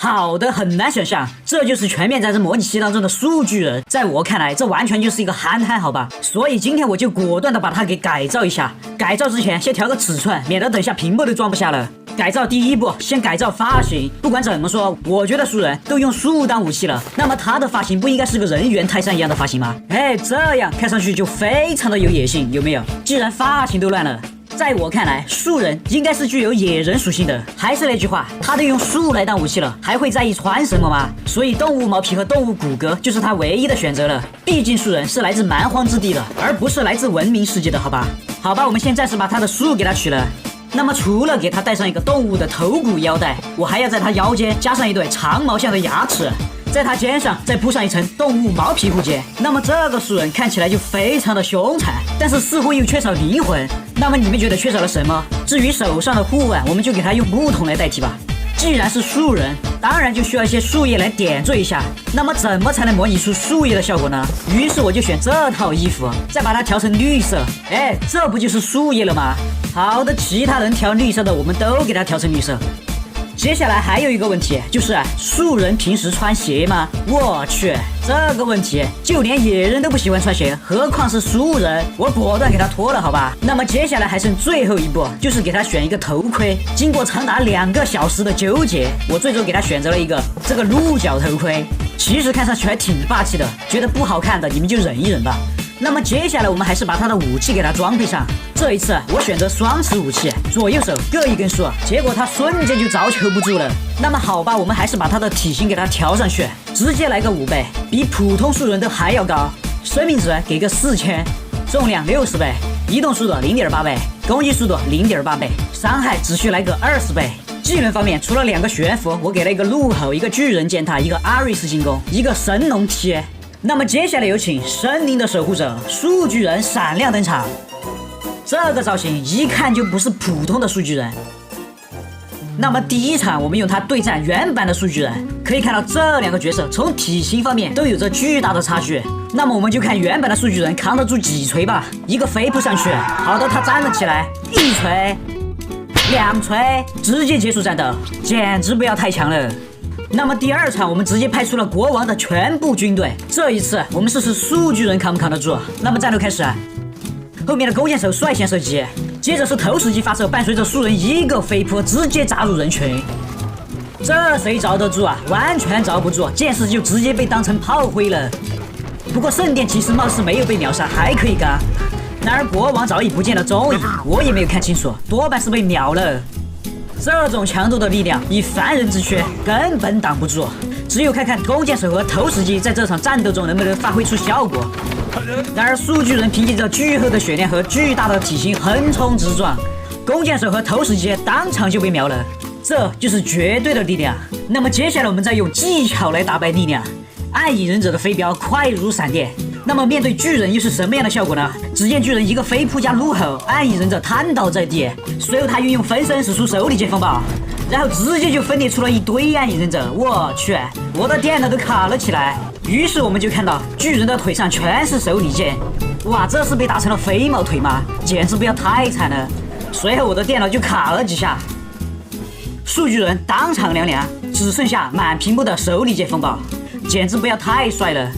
好的，很难想象，这就是全面战争模拟器当中的数据人。在我看来，这完全就是一个憨憨，好吧？所以今天我就果断的把它给改造一下。改造之前先调个尺寸，免得等下屏幕都装不下了。改造第一步，先改造发型。不管怎么说，我觉得树人都用树当武器了，那么他的发型不应该是个人猿泰山一样的发型吗？哎，这样看上去就非常的有野性，有没有？既然发型都乱了。在我看来，树人应该是具有野人属性的。还是那句话，他都用树来当武器了，还会在意穿什么吗？所以动物毛皮和动物骨骼就是他唯一的选择了。毕竟树人是来自蛮荒之地的，而不是来自文明世界的，好吧？好吧，我们先暂时把他的树给他取了。那么除了给他戴上一个动物的头骨腰带，我还要在他腰间加上一对长毛象的牙齿。在他肩上再铺上一层动物毛皮护肩，那么这个树人看起来就非常的凶残，但是似乎又缺少灵魂。那么你们觉得缺少了什么？至于手上的护腕，我们就给他用木桶来代替吧。既然是树人，当然就需要一些树叶来点缀一下。那么怎么才能模拟出树叶的效果呢？于是我就选这套衣服，再把它调成绿色。哎，这不就是树叶了吗？好的，其他人调绿色的，我们都给它调成绿色。接下来还有一个问题，就是树人平时穿鞋吗？我去，这个问题就连野人都不喜欢穿鞋，何况是树人？我果断给他脱了，好吧？那么接下来还剩最后一步，就是给他选一个头盔。经过长达2个小时的纠结，我最终给他选择了一个这个鹿角头盔。其实看上去还挺霸气的，觉得不好看的你们就忍一忍吧。那么接下来我们还是把他的武器给他装备上。这一次我选择双持武器，左右手各一根树，结果他瞬间就招求不住了。那么好吧，我们还是把他的体型给他调上去，直接来个5倍，比普通树人都还要高。生命值给个4000，重量60倍，移动速度0.8倍，攻击速度0.8倍，伤害只需来个20倍。技能方面，除了2个悬浮，我给了一个怒吼，一个巨人践踏，一个阿瑞斯进攻，一个神农贴。那么接下来有请森林的守护者树巨人闪亮登场。这个造型一看就不是普通的树巨人。那么第一场我们用它对战原版的树巨人，可以看到这2个角色从体型方面都有着巨大的差距。那么我们就看原版的树巨人扛得住几锤吧。一个飞扑上去，好的，他站了起来，1锤2锤，直接结束战斗，简直不要太强了。那么第2场我们直接派出了国王的全部军队，这一次我们试试树巨人扛不扛得住。那么战斗开始，后面的弓箭手率先射击，接着是投石机发射，伴随着树人一个飞扑直接砸入人群。这谁遭得住啊？完全遭不住，剑士就直接被当成炮灰了。不过圣殿骑士貌似没有被秒杀，还可以干。然而国王早已不见了踪影，我也没有看清楚，多半是被秒了。这种强度的力量，以凡人之躯根本挡不住，只有看看弓箭手和投石机在这场战斗中能不能发挥出效果。然而树巨人凭借着巨厚的血量和巨大的体型横冲直撞，弓箭手和投石机当场就被秒了，这就是绝对的力量。那么接下来我们再用技巧来打败力量。暗影忍者的飞镖快如闪电，那么面对巨人又是什么样的效果呢？只见巨人一个飞扑加怒吼，暗影忍者瘫倒在地，随后他运用分身使出手里剑风暴，然后直接就分裂出了一堆暗影忍者。我去，我的电脑都卡了起来。于是我们就看到巨人的腿上全是手里剑，哇，这是被打成了飞毛腿吗？简直不要太惨了。随后我的电脑就卡了几下，树巨人当场凉凉，只剩下满屏幕的手里剑风暴，简直不要太帅了。